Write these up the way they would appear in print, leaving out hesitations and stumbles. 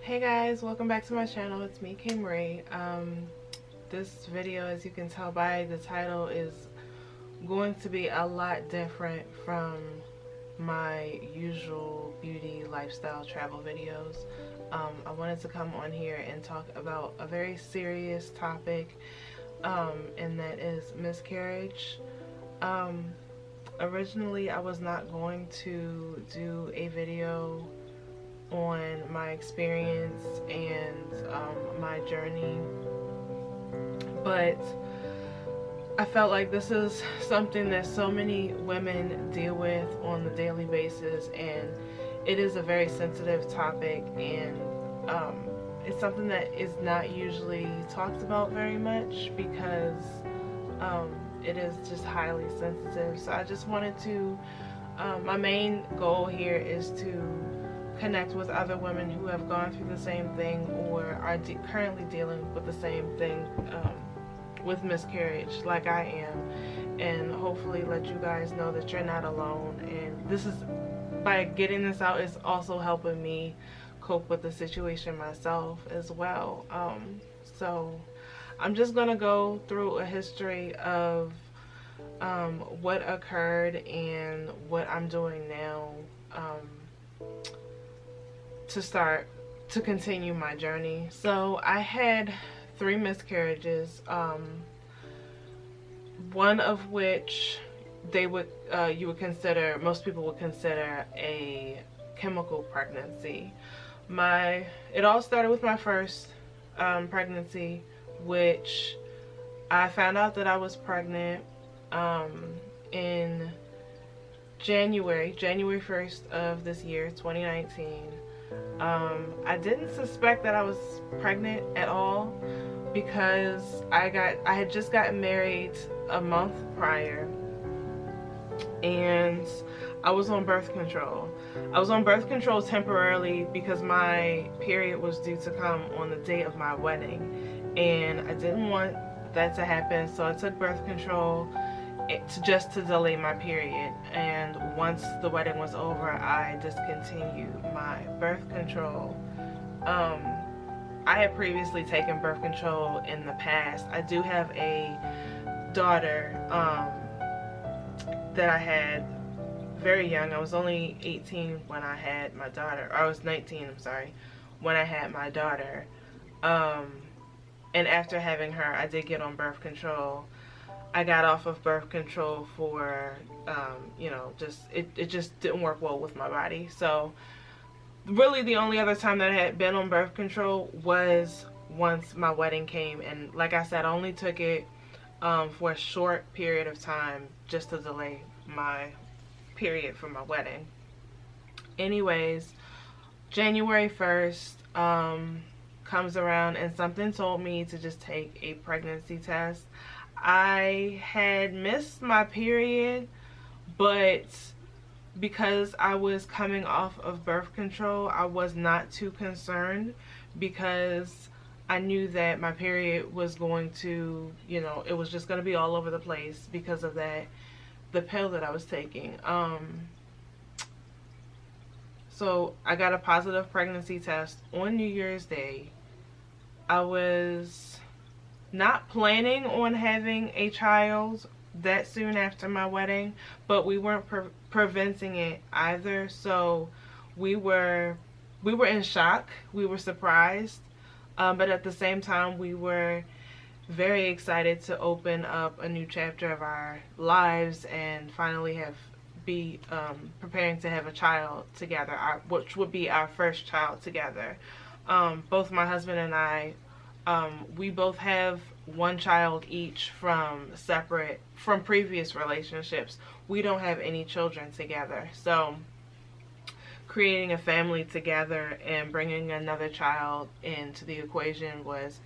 Hey guys, welcome back to my channel. It's me, Kim Ray. This video, as you can tell by the title, is going to be a lot different from my usual beauty, lifestyle, travel videos. I wanted to come on here and talk about a very serious topic, and that is miscarriage. Originally, I was not going to do a video on my experience and my journey, but I felt like this is something that so many women deal with on a daily basis, and it is a very sensitive topic, and it's something that is not usually talked about very much because it is just highly sensitive. So I just wanted to, my main goal here is to connect with other women who have gone through the same thing or are currently dealing with the same thing with miscarriage like I am, and hopefully let you guys know that you're not alone. And this is, by getting this out, is also helping me cope with the situation myself as well. So I'm just gonna go through a history of what occurred and what I'm doing now to continue my journey. So I had 3 miscarriages, one of which most people would consider a chemical pregnancy. It all started with my first pregnancy, which I found out that I was pregnant in January 1st of this year, 2019. I didn't suspect that I was pregnant at all because I had just gotten married a month prior, and I was on birth control. I was on birth control temporarily because my period was due to come on the day of my wedding, and I didn't want that to happen, so I took birth control just to delay my period. And once the wedding was over, I discontinued my birth control. I had previously taken birth control in the past. I do have a daughter that I had very young. I was only 18 when I had my daughter. Or I was 19, I'm sorry, when I had my daughter. And after having her, I did get on birth control. I got off of birth control for, it just didn't work well with my body. So really the only other time that I had been on birth control was once my wedding came. And like I said, I only took it for a short period of time just to delay my period for my wedding. Anyways, January 1st comes around, and something told me to just take a pregnancy test. I had missed my period, but because I was coming off of birth control, I was not too concerned because I knew that my period was going to, it was just going to be all over the place because of the pill that I was taking. So I got a positive pregnancy test on New Year's Day. I was not planning on having a child that soon after my wedding, but we weren't preventing it either. So we were in shock. We were surprised, but at the same time we were very excited to open up a new chapter of our lives and finally be preparing to have a child together, which would be our first child together. Both my husband and I, we both have one child each from previous relationships. We don't have any children together, so creating a family together and bringing another child into the equation was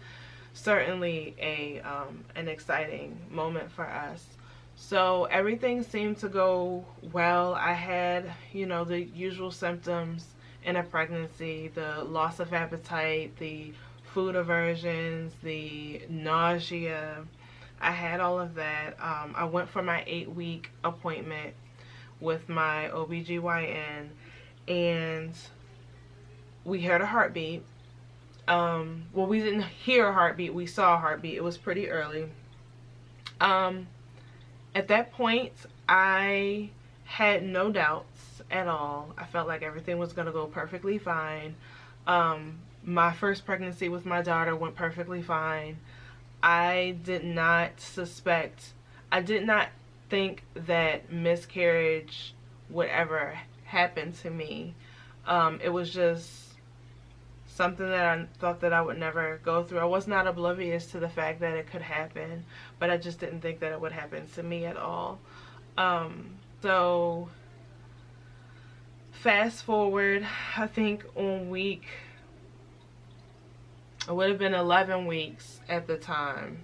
certainly an exciting moment for us. So everything seemed to go well. I had, the usual symptoms in a pregnancy: the loss of appetite, the food aversions, the nausea. I had all of that. I went for my 8-week appointment with my OBGYN, and we heard a heartbeat, Well, we didn't hear a heartbeat, we saw a heartbeat. It was pretty early. At that point, I had no doubts at all. I felt like everything was going to go perfectly fine. My first pregnancy with my daughter went perfectly fine. I did not suspect, I did not think that miscarriage would ever happen to me. It was just something that I thought that I would never go through. I was not oblivious to the fact that it could happen, but I just didn't think that it would happen to me at all. So fast forward, I think on week, it would have been 11 weeks at the time.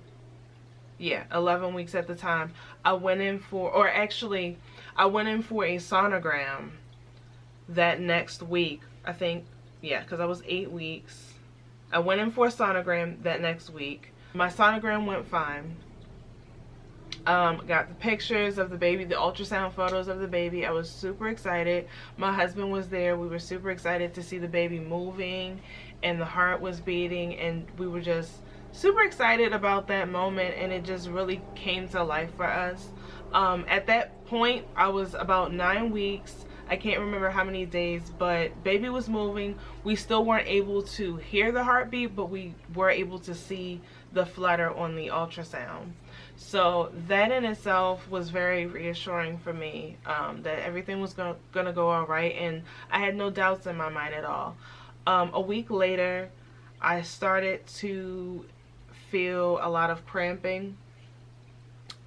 Yeah, 11 weeks at the time. I went in for, or actually, I went in for a sonogram that next week. I think, yeah, because I was 8 weeks. I went in for a sonogram that next week. My sonogram went fine. Got the pictures of the baby, the ultrasound photos of the baby. I was super excited. My husband was there. We were super excited to see the baby moving, and the heart was beating, and we were just super excited about that moment, and it just really came to life for us. At that point, I was about 9 weeks. I can't remember how many days, but baby was moving. We still weren't able to hear the heartbeat, but we were able to see the flutter on the ultrasound. So that in itself was very reassuring for me, that everything was gonna go all right, and I had no doubts in my mind at all. A week later, I started to feel a lot of cramping,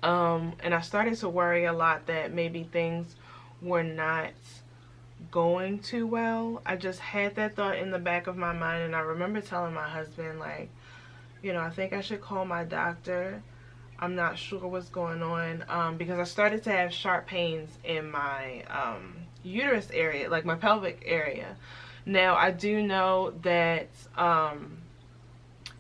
and I started to worry a lot that maybe things were not going too well. I just had that thought in the back of my mind, and I remember telling my husband, like, you know, I think I should call my doctor. I'm not sure what's going on, because I started to have sharp pains in my uterus area, like my pelvic area. Now, I do know that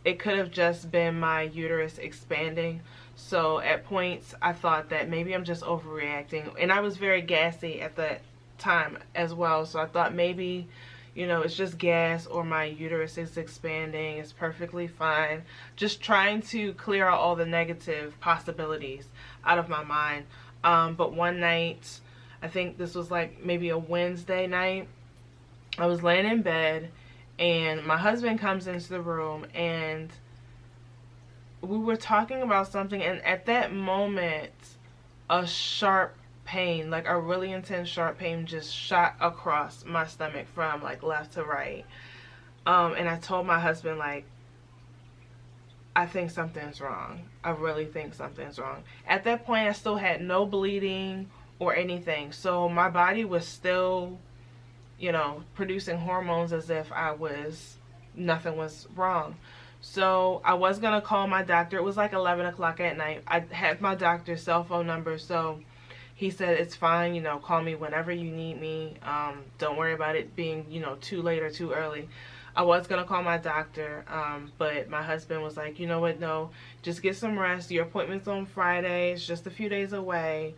it could have just been my uterus expanding. So at points, I thought that maybe I'm just overreacting. And I was very gassy at that time as well. So I thought maybe, you know, it's just gas, or my uterus is expanding. It's perfectly fine. Just trying to clear out all the negative possibilities out of my mind. But one night, I think this was like maybe a Wednesday night, I was laying in bed, and my husband comes into the room, and we were talking about something, and at that moment, a sharp pain, like a really intense sharp pain, just shot across my stomach from like left to right. And I told my husband, like, I think something's wrong. I really think something's wrong. At that point, I still had no bleeding or anything, so my body was still, you know, producing hormones as if nothing was wrong. So I was gonna call my doctor. It was like 11 o'clock at night. I had my doctor's cell phone number, so he said, it's fine, you know, call me whenever you need me. Don't worry about it being, you know, too late or too early. I was gonna call my doctor, but my husband was like, you know what, no, just get some rest. Your appointment's on Friday. It's just a few days away.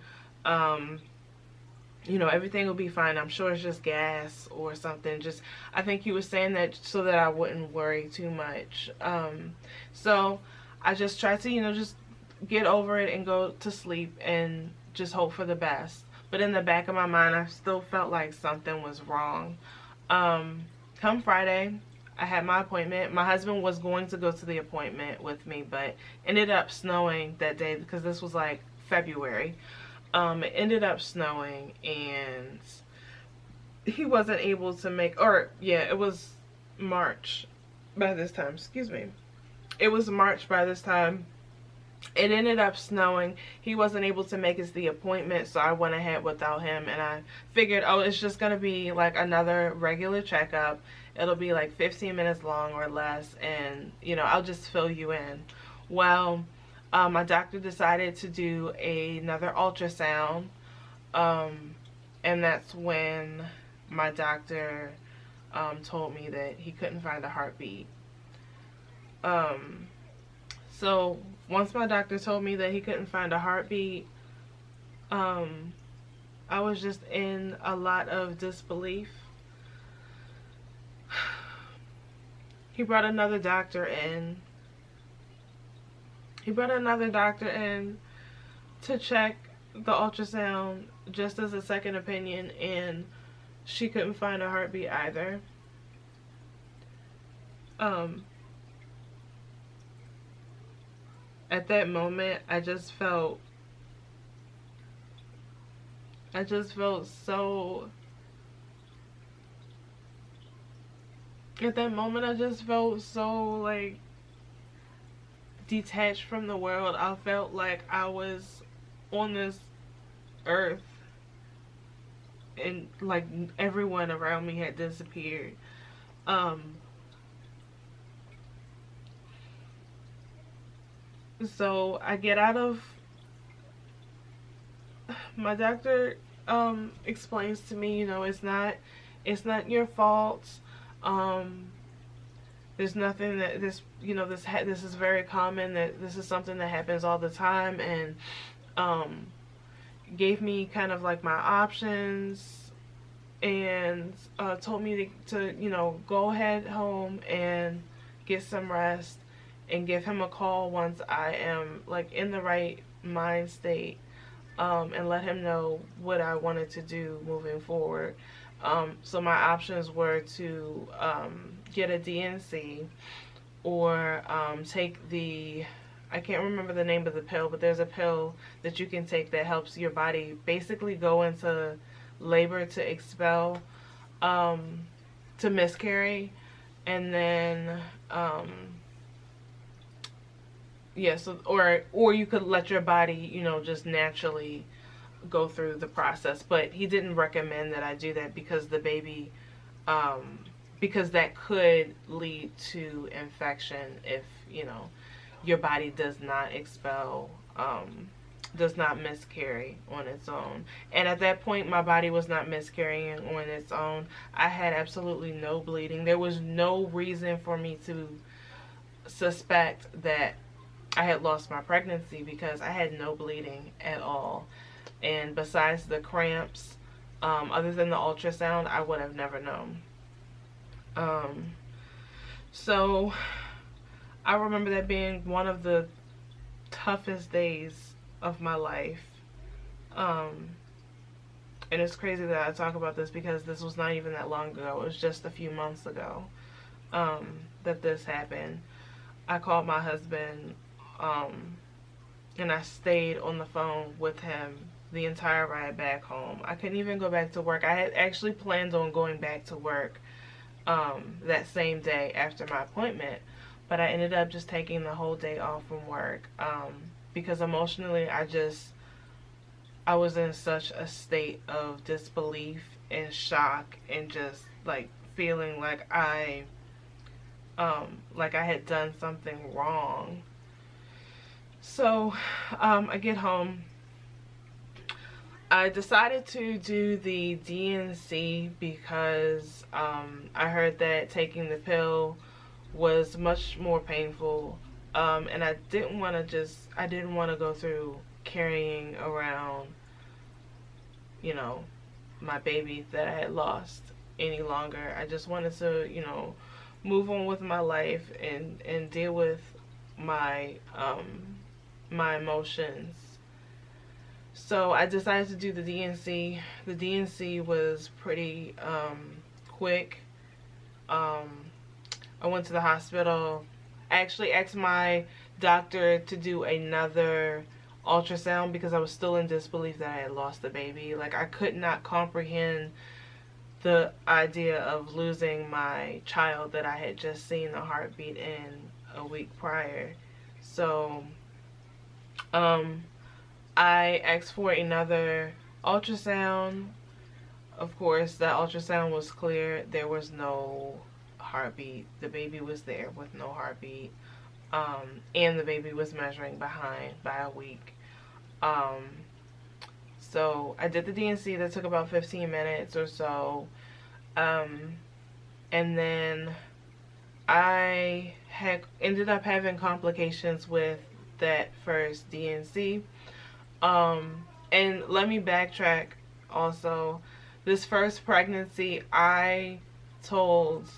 You know, everything will be fine. I'm sure it's just gas or something. Just, I think he was saying that so that I wouldn't worry too much. So I just tried to, you know, just get over it and go to sleep and just hope for the best. But in the back of my mind, I still felt like something was wrong. Come Friday, I had my appointment. My husband was going to go to the appointment with me, but ended up snowing that day because this was like February. It ended up snowing, and he wasn't able to make, or yeah, it was March by this time, excuse me. It was March by this time. It ended up snowing. He wasn't able to make the appointment, so I went ahead without him, and I figured, oh, it's just gonna be like another regular checkup. It'll be like 15 minutes long or less, and you know, I'll just fill you in. Well, my doctor decided to do another ultrasound, and that's when my doctor told me that he couldn't find a heartbeat. So once my doctor told me that he couldn't find a heartbeat, I was just in a lot of disbelief. he brought another doctor in. He brought another doctor in to check the ultrasound just as a second opinion, and she couldn't find a heartbeat either. At that moment, I just felt so, at that moment I just felt so like detached from the world. I felt like I was on this earth and like everyone around me had disappeared. So I get out of, my doctor explains to me, you know, it's not your fault. There's nothing that this, you know, this is very common, that this is something that happens all the time, and gave me kind of like my options, and told me to you know, go ahead home and get some rest and give him a call once I am like in the right mind state, and let him know what I wanted to do moving forward. So my options were to get a DNC, or take the, I can't remember the name of the pill, but there's a pill that you can take that helps your body basically go into labor to expel, to miscarry, and then yeah, so or you could let your body, you know, just naturally go through the process. But he didn't recommend that I do that because the baby, because that could lead to infection if, you know, your body does not expel, does not miscarry on its own. And at that point, my body was not miscarrying on its own. I had absolutely no bleeding. There was no reason for me to suspect that I had lost my pregnancy because I had no bleeding at all. And besides the cramps, other than the ultrasound, I would have never known. So I remember that being one of the toughest days of my life. And it's crazy that I talk about this because this was not even that long ago. It was just a few months ago that this happened. I called my husband, and I stayed on the phone with him the entire ride back home. I couldn't even go back to work. I had actually planned on going back to work that same day after my appointment, but I ended up just taking the whole day off from work, because emotionally I was in such a state of disbelief and shock, and just like feeling like I had done something wrong. So I get home. I decided to do the DNC because I heard that taking the pill was much more painful, and I didn't want to go through carrying around, you know, my baby that I had lost any longer. I just wanted to, you know, move on with my life and deal with my my emotions. So I decided to do the DNC. The DNC was pretty quick. I went to the hospital. I actually asked my doctor to do another ultrasound because I was still in disbelief that I had lost the baby. Like, I could not comprehend the idea of losing my child that I had just seen the heartbeat in a week prior. So I asked for another ultrasound. Of course, that ultrasound was clear. There was no heartbeat. The baby was there with no heartbeat. And the baby was measuring behind by a week. So I did the DNC. That took about 15 minutes or so. And then I ended up having complications with that first DNC. And let me backtrack also. This first pregnancy, I told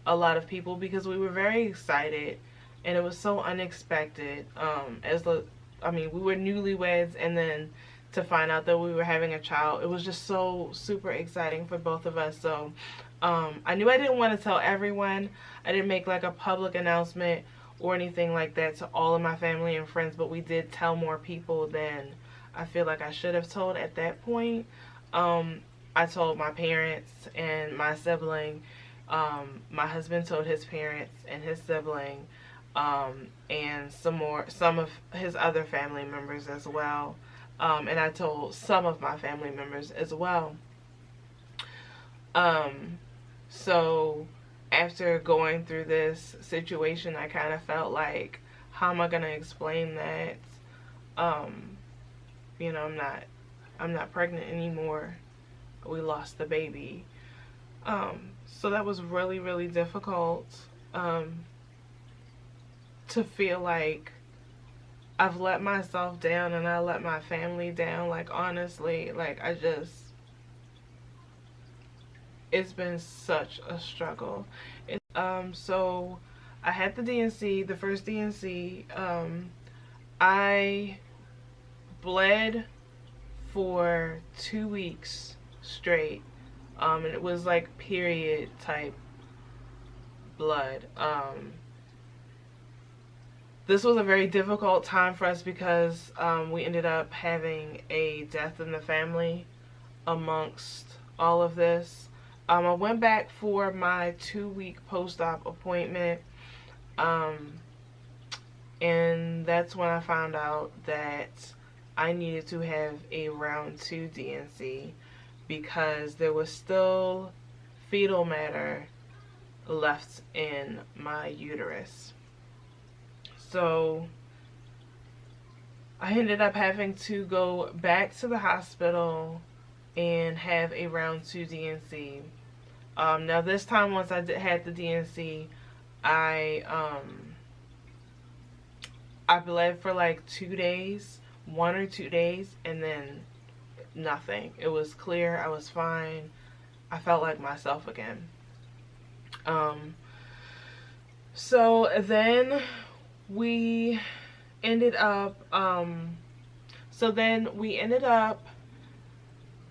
a lot of people because we were very excited and it was so unexpected. We were newlyweds, and then to find out that we were having a child, it was just so super exciting for both of us. So I knew I didn't want to tell everyone. I didn't make like a public announcement or anything like that to all of my family and friends, but we did tell more people than I feel like I should have told at that point. I told my parents and my sibling. My husband told his parents and his sibling, and some of his other family members as well. And I told some of my family members as well. So after going through this situation, I kind of felt like, how am I gonna explain that? I'm not pregnant anymore. We lost the baby. So that was really, really difficult, to feel like I've let myself down and I let my family down. Like, honestly, like, it's been such a struggle. So I had the DNC, the first DNC. I bled for 2 weeks straight. And it was like period type blood. This was a very difficult time for us because we ended up having a death in the family amongst all of this. I went back for my 2-week post-op appointment, and that's when I found out that I needed to have a round 2 DNC because there was still fetal matter left in my uterus. So I ended up having to go back to the hospital and have a round 2 DNC. Now this time, once I had the DNC, I bled for like 2 days, 1 or 2 days, and then nothing. It was clear. I was fine. I felt like myself again. So then we ended up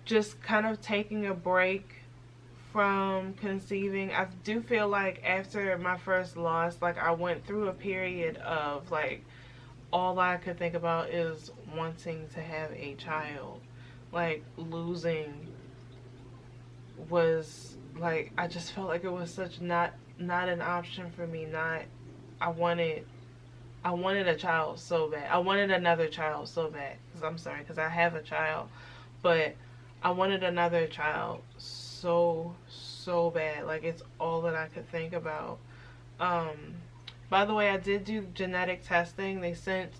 just kind of taking a break from conceiving. I do feel like after my first loss, like, I went through a period of like all I could think about is wanting to have a child. Like, losing was like, I just felt like it was such not an option for me. I wanted a child so bad. I wanted another child so bad. Because I have a child, but I wanted another child so bad. Like, it's all that I could think about. By the way, I did do genetic testing. They sent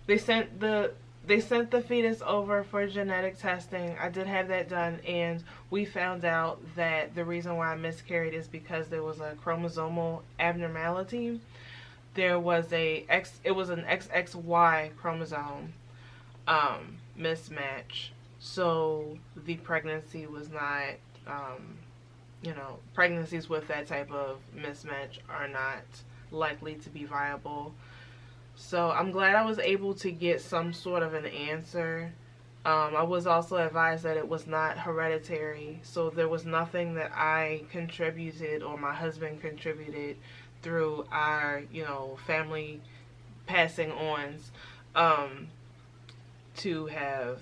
the fetus over for genetic testing. I did have that done, and we found out that the reason why I miscarried is because there was a chromosomal abnormality. It was an XXY chromosome mismatch. So the pregnancy was not, pregnancies with that type of mismatch are not likely to be viable. So I'm glad I was able to get some sort of an answer. I was also advised that it was not hereditary, so there was nothing that I contributed or my husband contributed through our, family passing ons to have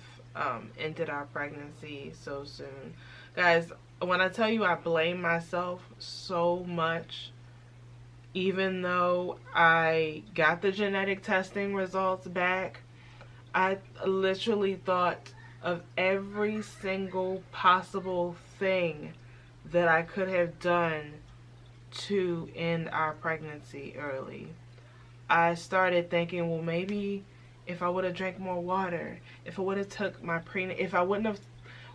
ended our pregnancy so soon. Guys, when I tell you I blame myself so much, even though I got the genetic testing results back, I literally thought of every single possible thing that I could have done to end our pregnancy early. I started thinking, well, maybe if I would have drank more water, if I would have took my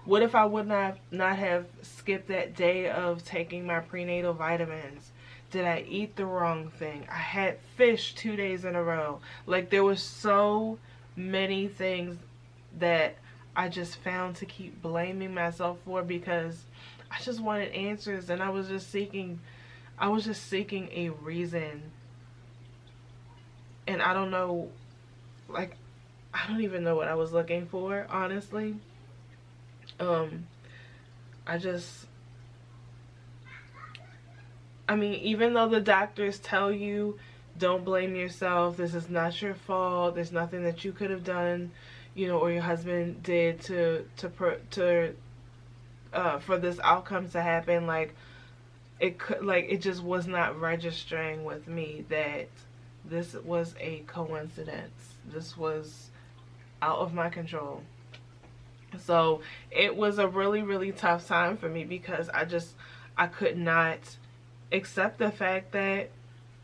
what if I would not have skipped that day of taking my prenatal vitamins? Did I eat the wrong thing? I had fish 2 days in a row. Like, there were so many things that I just found to keep blaming myself for, because I just wanted answers, and I was just seeking a reason. And I don't know, like, I don't even know what I was looking for, honestly. I just, I mean, even though the doctors tell you, don't blame yourself, this is not your fault, there's nothing that you could have done, you know, or your husband did for this outcome to happen, like, it just was not registering with me that this was a coincidence. This was out of my control. So it was a really, really tough time for me, because I could not accept the fact that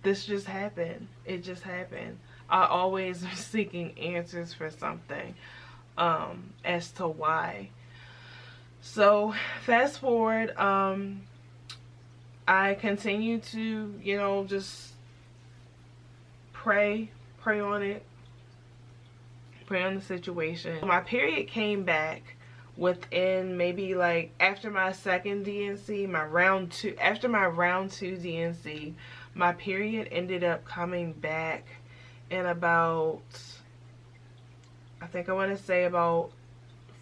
this just happened. It just happened. I always am seeking answers for something, as to why. So fast forward, I continue to, you know, just pray on it, pray on the situation. My period came back within maybe, like, after my second DNC, after my round 2 DNC, my period ended up coming back in about, I think I want to say about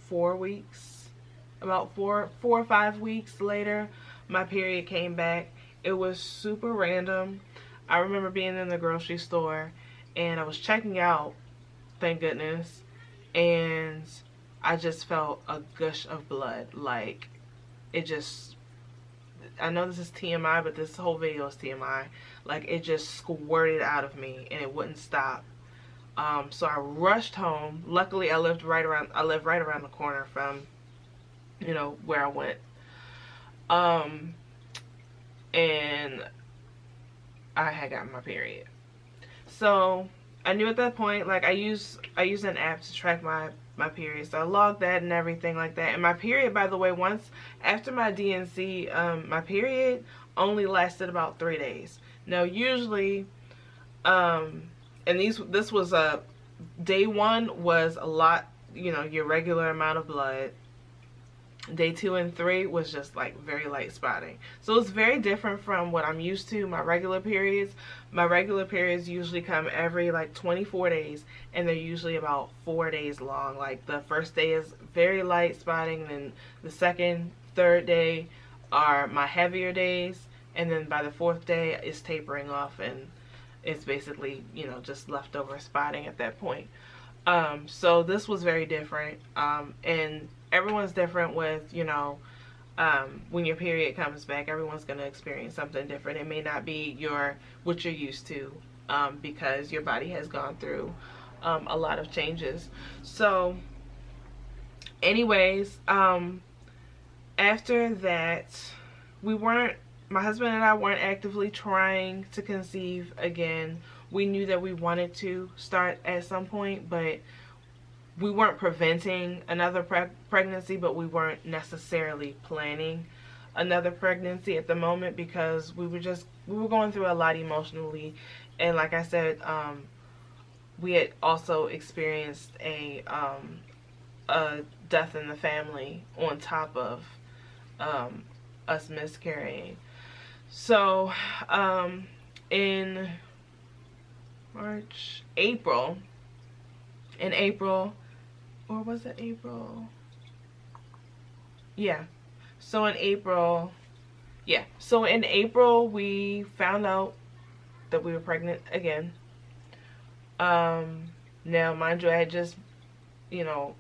4 weeks. About four or 5 weeks later, my period came back. It was super random. I remember being in the grocery store, and I was checking out, thank goodness, and I just felt a gush of blood. Like, it just, I know this is TMI, but this whole video is TMI. Like, it just squirted out of me, and it wouldn't stop. So I rushed home. Luckily, I lived right around the corner from, you know, where I went. And I had gotten my period. So I knew at that point, like, I use an app to track my period. So I logged that and everything like that. And my period, by the way, once after my DNC, my period only lasted about 3 days. Now usually, and this was day 1 was a lot, you know, your regular amount of blood. Day 2 and 3 was just like very light spotting. So it's very different from what I'm used to, my regular periods. My regular periods usually come every like 24 days, and they're usually about 4 days long. Like, the first day is very light spotting, then the second, third day are my heavier days, and then by the 4th day it's tapering off, and it's basically, you know, just leftover spotting at that point. So this was very different, and everyone's different with, you know, when your period comes back, everyone's going to experience something different. It may not be what you're used to, because your body has gone through a lot of changes. So anyways, after that, my husband and I weren't actively trying to conceive again. We knew that we wanted to start at some point, but we weren't preventing another pregnancy, but we weren't necessarily planning another pregnancy at the moment, because we were going through a lot emotionally. And like I said, we had also experienced a death in the family on top of us miscarrying. So in April, or was it April? Yeah. So in April, we found out that we were pregnant again. Now, mind you, I had just, you know,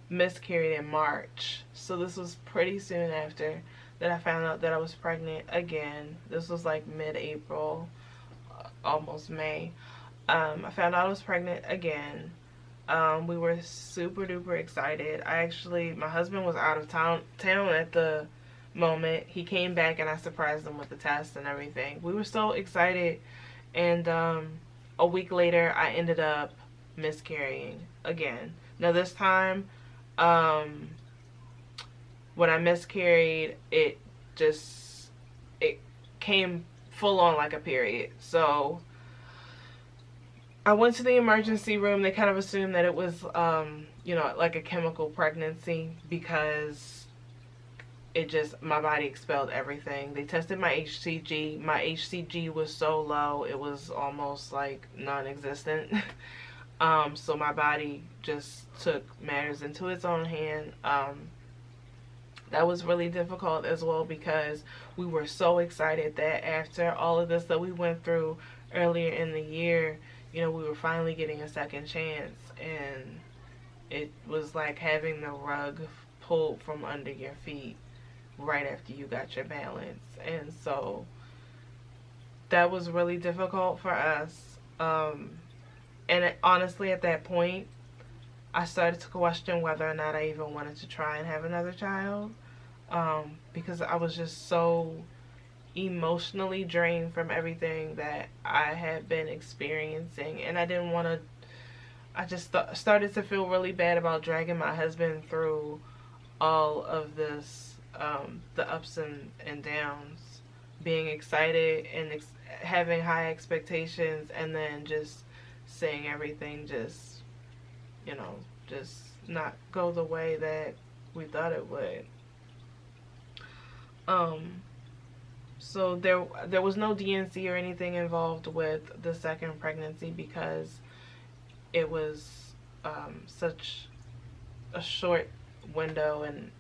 miscarried in March. So this was pretty soon after that I found out that I was pregnant again. This was like mid-April, almost May. I found out I was pregnant again. We were super duper excited. My husband was out of town at the moment. He came back and I surprised him with the test and everything. We were so excited, and a week later I ended up miscarrying again. Now this time, when I miscarried, it came full on like a period. So I went to the emergency room. They kind of assumed that it was, you know, like a chemical pregnancy because it just, my body expelled everything. They tested my HCG. My HCG was so low, it was almost like non-existent. So my body just took matters into its own hand. That was really difficult as well because we were so excited that after all of this that we went through earlier in the year, you know, we were finally getting a second chance, and it was like having the rug pulled from under your feet right after you got your balance. And so that was really difficult for us. Honestly, at that point, I started to question whether or not I even wanted to try and have another child, because I was just so emotionally drained from everything that I had been experiencing, and I didn't want to. I just started to feel really bad about dragging my husband through all of this, the ups and downs, being excited and having high expectations, and then just seeing everything just, you know, just not go the way that we thought it would. So there was no DNC or anything involved with the second pregnancy because it was such a short window, and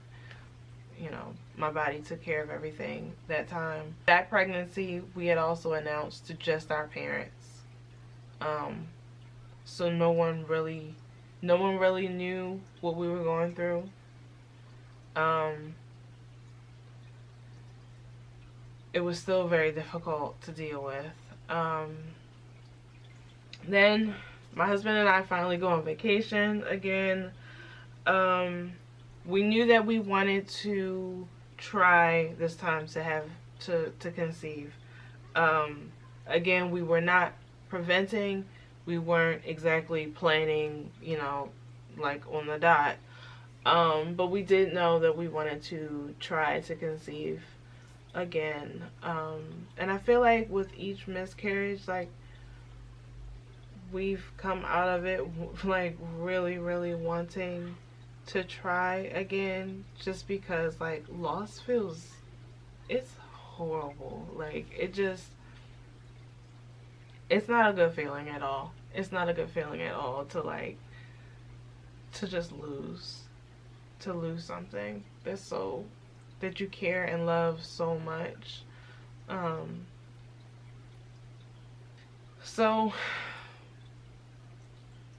you know, my body took care of everything that time. That pregnancy we had also announced to just our parents, so no one really knew what we were going through. It was still very difficult to deal with. Then my husband and I finally go on vacation again. We knew that we wanted to try this time to have to conceive. Again, we were not preventing. We weren't exactly planning, you know, like on the dot. But we did know that we wanted to try to conceive again. And I feel like with each miscarriage, like, we've come out of it like really wanting to try again, just because like loss feels, it's horrible. Like, it's not a good feeling at all. It's not a good feeling at all to like to just lose something that you care and love so much. So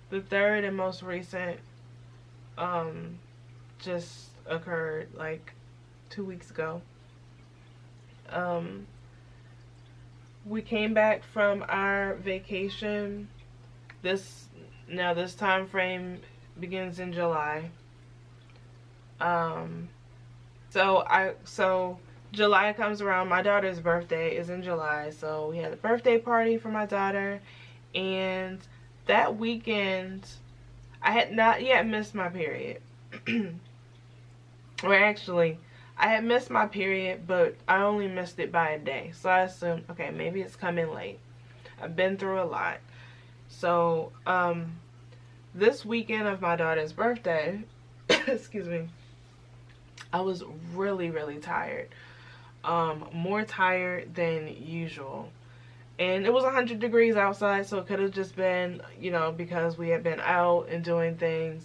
the third and most recent just occurred like 2 weeks ago. We came back from our vacation. This time frame begins in July. So July comes around. My daughter's birthday is in July, so we had a birthday party for my daughter, and that weekend I had not yet missed my period. Or actually, I had missed my period, but I only missed it by a day. So I assumed, okay, maybe it's coming late. I've been through a lot. So, this weekend of my daughter's birthday, excuse me, I was really tired. More tired than usual. And it was 100 degrees outside, so it could have just been, you know, because we had been out and doing things.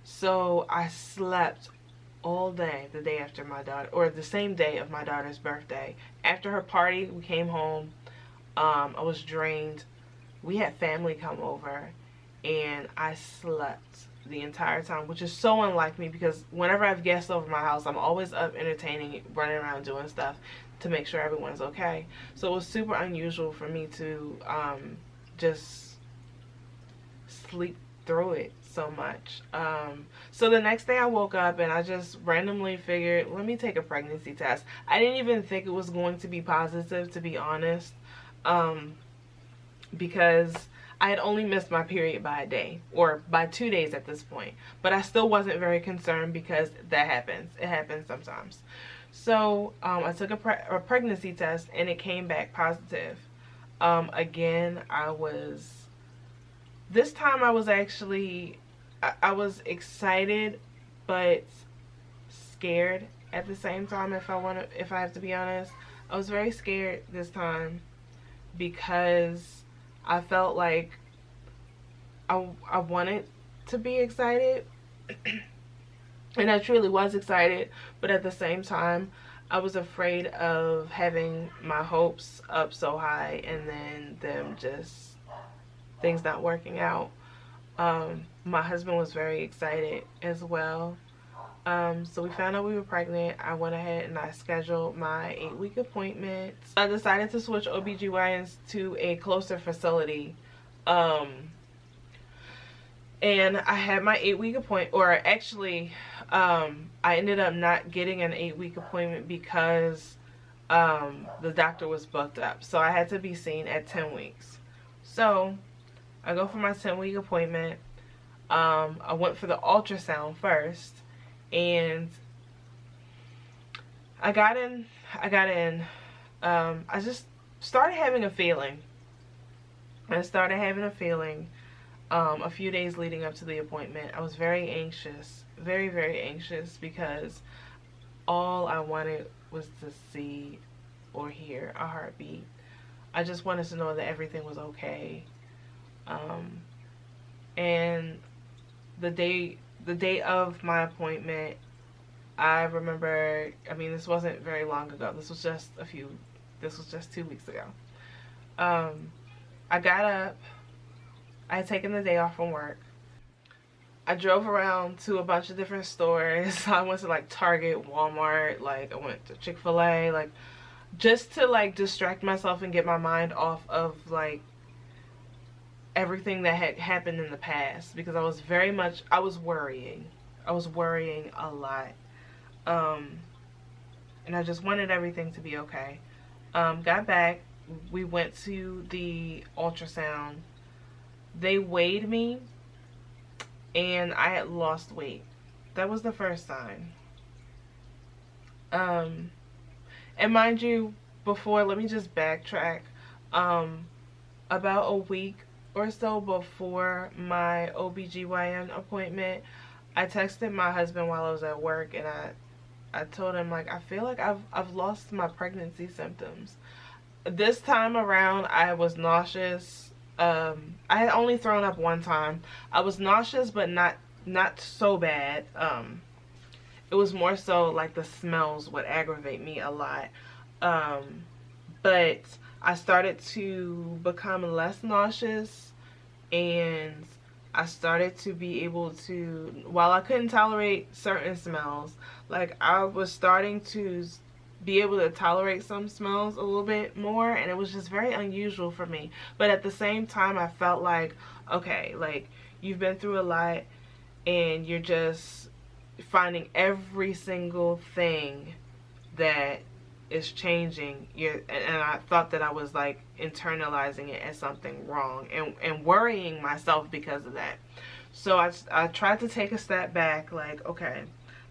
So I slept all day the day after my daughter, or the same day of my daughter's birthday. After her party, we came home. I was drained. We had family come over, and I slept the entire time, which is so unlike me, because whenever I have guests over my house, I'm always up entertaining, running around doing stuff to make sure everyone's okay. So it was super unusual for me to just sleep through it so much. So the next day I woke up and I just randomly figured, let me take a pregnancy test. I didn't even think it was going to be positive, to be honest, because I had only missed my period by a day, or by 2 days at this point. But I still wasn't very concerned, because that happens. It happens sometimes. So I took a pregnancy test, and it came back positive. Again, this time I was actually, I was excited, but scared at the same time. If I have to be honest, I was very scared this time because I felt like I wanted to be excited, and I truly was excited, but at the same time I was afraid of having my hopes up so high and then them just things not working out. My husband was very excited as well. So we found out we were pregnant. I went ahead and I scheduled my 8-week appointment. I decided to switch OBGYNs to a closer facility. And I had my 8-week appointment, or actually, I ended up not getting an 8-week appointment because the doctor was booked up. So I had to be seen at 10 weeks. So I go for my 10-week appointment. I went for the ultrasound first, and I got in. I just started having a feeling. A few days leading up to the appointment. I was very anxious, very, very anxious, because all I wanted was to see or hear a heartbeat. I just wanted to know that everything was okay. And the day of my appointment, I remember, I mean, this wasn't very long ago. This was just 2 weeks ago. I got up. I had taken the day off from work. I drove around to a bunch of different stores. I went to like Target, Walmart, like I went to Chick-fil-A, like just to like distract myself and get my mind off of like everything that had happened in the past, because I was worrying. I was worrying a lot. And I just wanted everything to be okay. Got back. We went to the ultrasound. They weighed me, and I had lost weight. That was the first sign. And mind you, let me just backtrack. About a week or so before my OBGYN appointment, I texted my husband while I was at work, and I told him, like, I feel like I've lost my pregnancy symptoms. This time around, I was nauseous. I had only thrown up one time. I was nauseous, but not so bad. It was more so like the smells would aggravate me a lot. But I started to become less nauseous, and I started to be able to, while I couldn't tolerate certain smells, like I was starting to be able to tolerate some smells a little bit more, and it was just very unusual for me. But at the same time, I felt like, okay, like you've been through a lot and you're just finding every single thing that is changing. And I thought that I was like internalizing it as something wrong and worrying myself because of that. So I tried to take a step back, like, okay,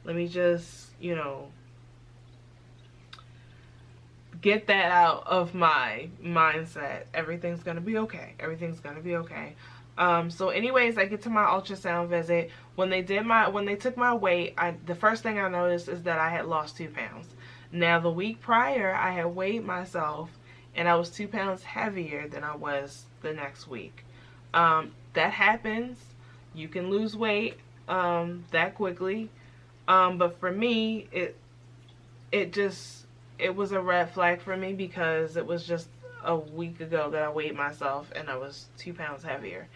let me just, you know, get that out of my mindset. Everything's gonna be okay. Everything's gonna be okay. So anyways, I get to my ultrasound visit. When they took my weight, the first thing I noticed is that I had lost 2 pounds. Now the week prior, I had weighed myself and I was 2 pounds heavier than I was the next week. That happens. You can lose weight that quickly. But for me, it was a red flag for me, because it was just a week ago that I weighed myself and I was 2 pounds heavier.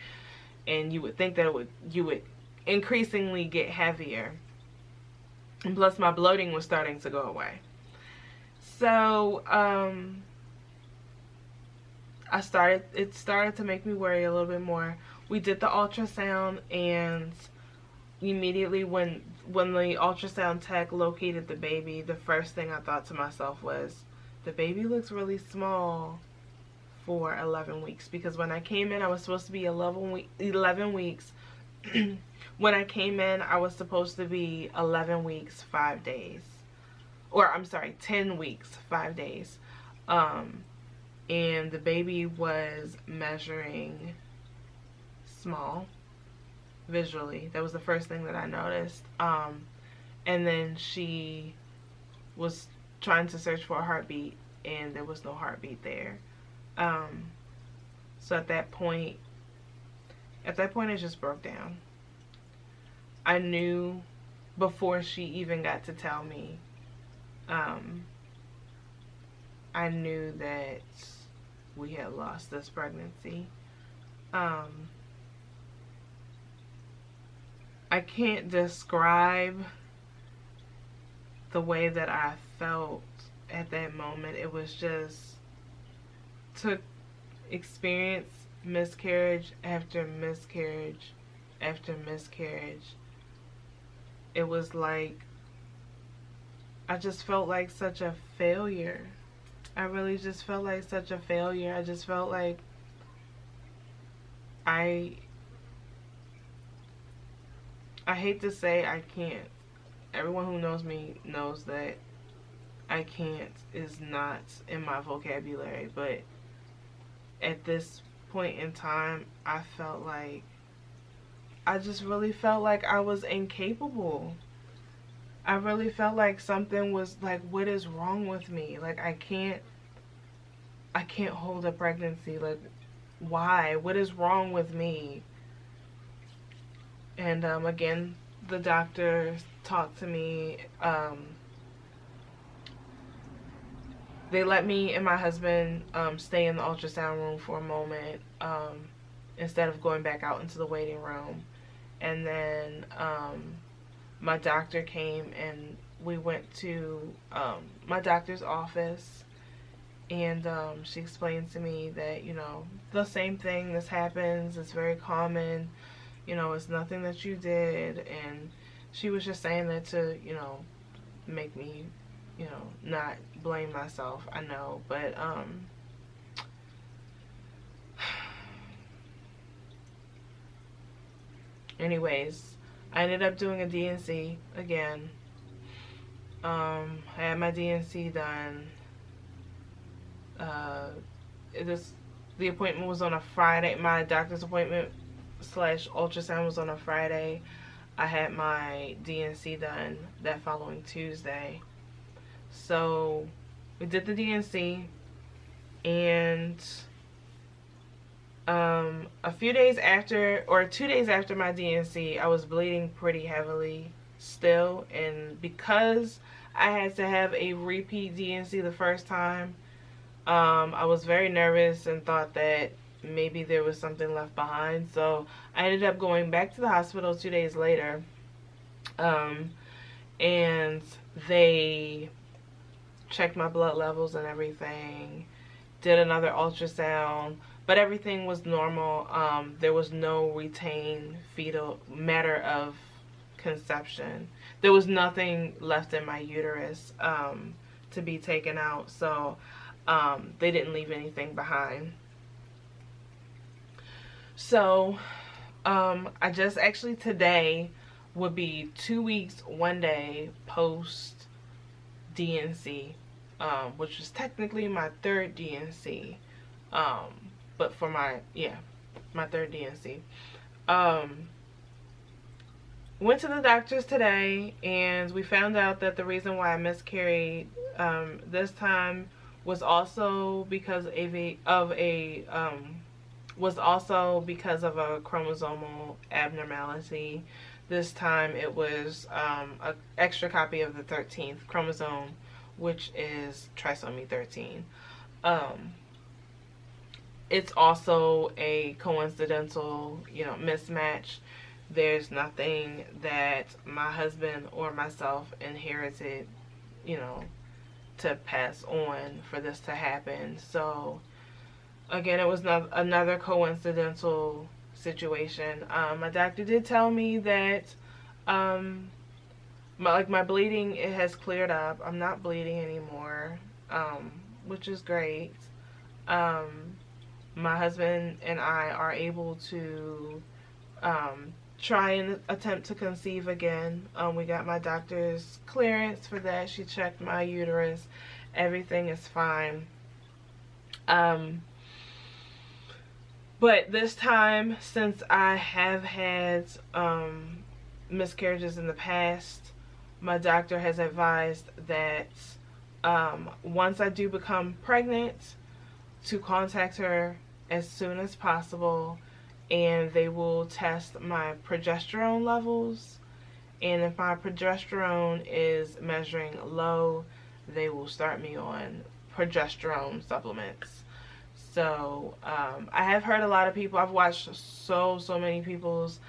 And you would think that you would increasingly get heavier. And plus my bloating was starting to go away. So it started to make me worry a little bit more. We did the ultrasound, and immediately when the ultrasound tech located the baby, the first thing I thought to myself was, the baby looks really small for 11 weeks. Because when I came in, I was supposed to be 11 weeks. When I came in, I was supposed to be 11 weeks, 5 days. Or I'm sorry, 10 weeks, 5 days. and the baby was measuring small visually. That was the first thing that I noticed. And then she was trying to search for a heartbeat, and there was no heartbeat there. So at that point it just broke down. I knew before she even got to tell me, I knew that we had lost this pregnancy. I can't describe the way that I felt at that moment. It was just to experience miscarriage after miscarriage after miscarriage. It was like I just felt like such a failure. I really just felt like such a failure. I just felt like I hate to say I can't. Everyone who knows me knows that I can't is not in my vocabulary, but at this point in time, I just really felt like I was incapable. I really felt like something was like, what is wrong with me? Like I can't hold a pregnancy. Like, why? What is wrong with me? And again, the doctor talked to me. They let me and my husband stay in the ultrasound room for a moment instead of going back out into the waiting room. And then my doctor came and we went to my doctor's office, and she explained to me that, you know, the same thing, this happens, it's very common, you know, it's nothing that you did. And she was just saying that to, you know, make me, you know, not blame myself. I know, but anyways, I ended up doing a D&C again. I had my D&C done. The appointment was on a Friday. My doctor's appointment / ultrasound was on a Friday. I had my D&C done that following Tuesday. So we did the D&C, and a few days after, or 2 days after my D&C, I was bleeding pretty heavily still. And because I had to have a repeat D&C the first time, I was very nervous and thought that maybe there was something left behind. So I ended up going back to the hospital 2 days later, and they checked my blood levels and everything, did another ultrasound, but everything was normal. There was no retained fetal matter of conception. There was nothing left in my uterus to be taken out, so they didn't leave anything behind. So I just actually today would be 2 weeks 1 day post D&C, which was technically my third D&C, but for my third D&C. Went to the doctors today, and we found out that the reason why I miscarried this time was also because of a chromosomal abnormality. This time it was an extra copy of the 13th chromosome, which is trisomy 13. It's also a coincidental, you know, mismatch. There's nothing that my husband or myself inherited, you know, to pass on for this to happen. So again, it was another coincidental situation. My doctor did tell me that my bleeding, it has cleared up. I'm not bleeding anymore, which is great. My husband and I are able to try and attempt to conceive again. We got my doctor's clearance for that. She checked my uterus. Everything is fine. But this time, since I have had miscarriages in the past, my doctor has advised that once I do become pregnant, to contact her as soon as possible, and they will test my progesterone levels. And if my progesterone is measuring low, they will start me on progesterone supplements. So I have heard a lot of people, I've watched so many people's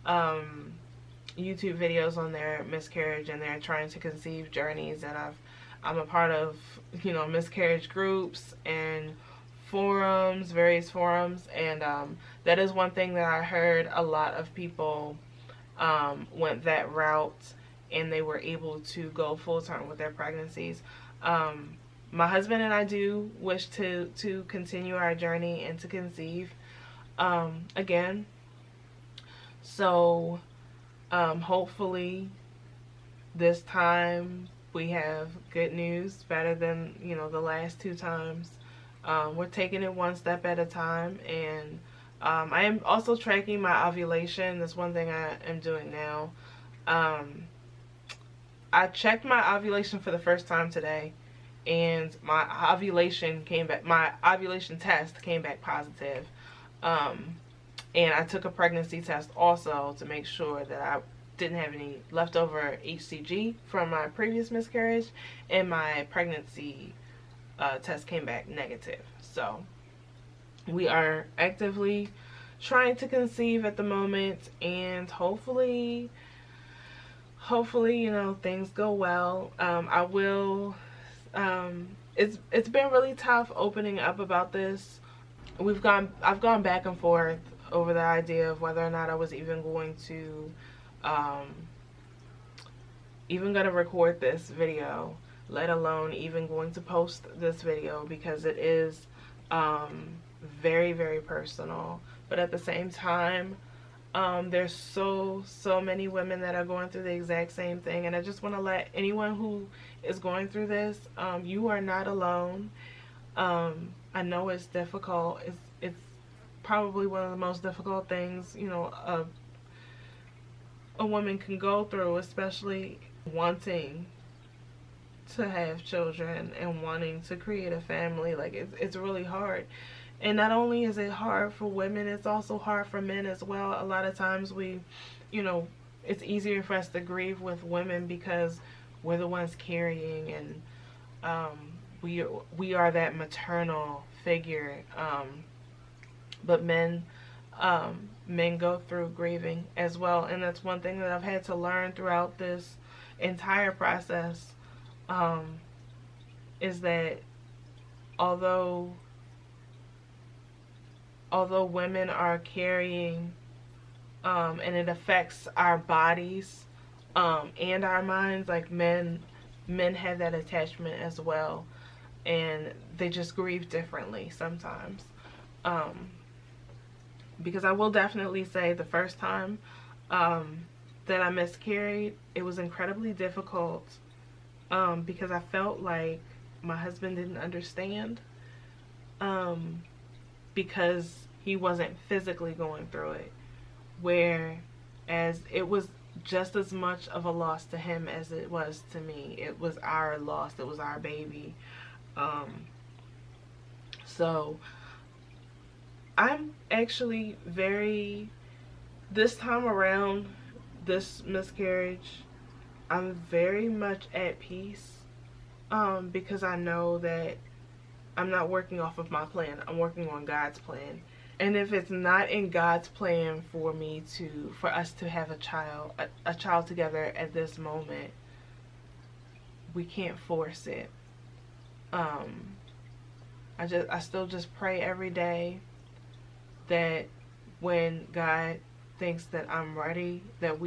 YouTube videos on their miscarriage and their trying to conceive journeys, and I'm a part of, you know, miscarriage groups and forums, various forums, and that is one thing that I heard a lot of people went that route, and they were able to go full term with their pregnancies. My husband and I do wish to continue our journey and to conceive again. So hopefully this time we have good news, better than, you know, the last two times. We're taking it one step at a time, and I am also tracking my ovulation. That's one thing I am doing now. I checked my ovulation for the first time today, and my ovulation test came back positive. And I took a pregnancy test also to make sure that I didn't have any leftover HCG from my previous miscarriage, and my pregnancy test came back negative. So we are actively trying to conceive at the moment, and hopefully, you know, things go well. I will. It's been really tough opening up about this. I've gone back and forth over the idea of whether or not I was even going to record this video, let alone even going to post this video, because it is very, very personal. But at the same time, there's so many women that are going through the exact same thing, and I just want to let anyone who is going through this, you are not alone. I know it's difficult. It's probably one of the most difficult things, you know, a woman can go through, especially wanting to have children and wanting to create a family. Like, it's really hard. And not only is it hard for women, it's also hard for men as well. A lot of times we, you know, it's easier for us to grieve with women because we're the ones carrying, and we are that maternal figure. But men go through grieving as well, and that's one thing that I've had to learn throughout this entire process, is that although women are carrying, and it affects our bodies and our minds, like men have that attachment as well, and they just grieve differently sometimes. Because I will definitely say the first time that I miscarried, it was incredibly difficult, because I felt like my husband didn't understand, because he wasn't physically going through it, whereas it was just as much of a loss to him as it was to me. It was our loss. It was our baby. So I'm actually this time around, this miscarriage, I'm very much at peace, because I know that I'm not working off of my plan. I'm working on God's plan. And if it's not in God's plan for us to have a child together at this moment, we can't force it. I still just pray every day that when God thinks that I'm ready, that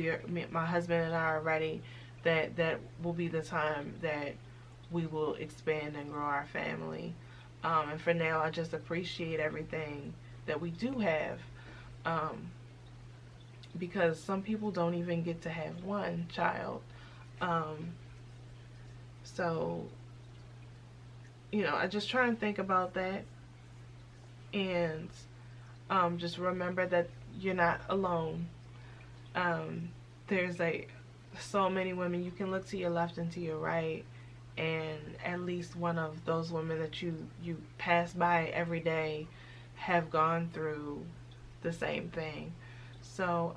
my husband and I are ready, that will be the time that we will expand and grow our family. And for now, I just appreciate everything that we do have, because some people don't even get to have one child. So, you know, I just try and think about that, And just remember that you're not alone. There's so many women. You can look to your left and to your right, and at least one of those women that you pass by every day have gone through the same thing. So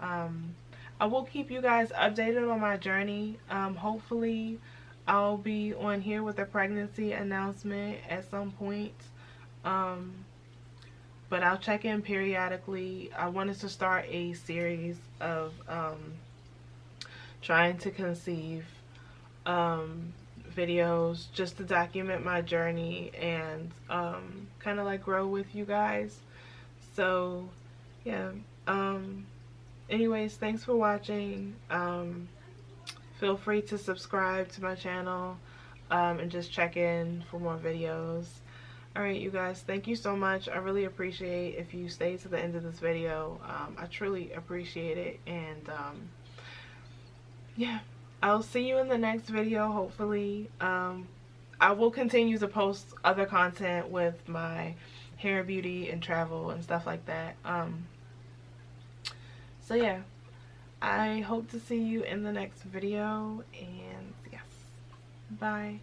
I will keep you guys updated on my journey. Hopefully I'll be on here with a pregnancy announcement at some point. But I'll check in periodically. I wanted to start a series of trying to conceive videos just to document my journey and kind of like grow with you guys. So yeah, anyways, thanks for watching. Feel free to subscribe to my channel and just check in for more videos. Alright, you guys, thank you so much. I really appreciate if you stay to the end of this video. I truly appreciate it. And yeah, I'll see you in the next video, hopefully. I will continue to post other content with my hair, beauty, and travel and stuff like that. So yeah, I hope to see you in the next video. And yes, bye.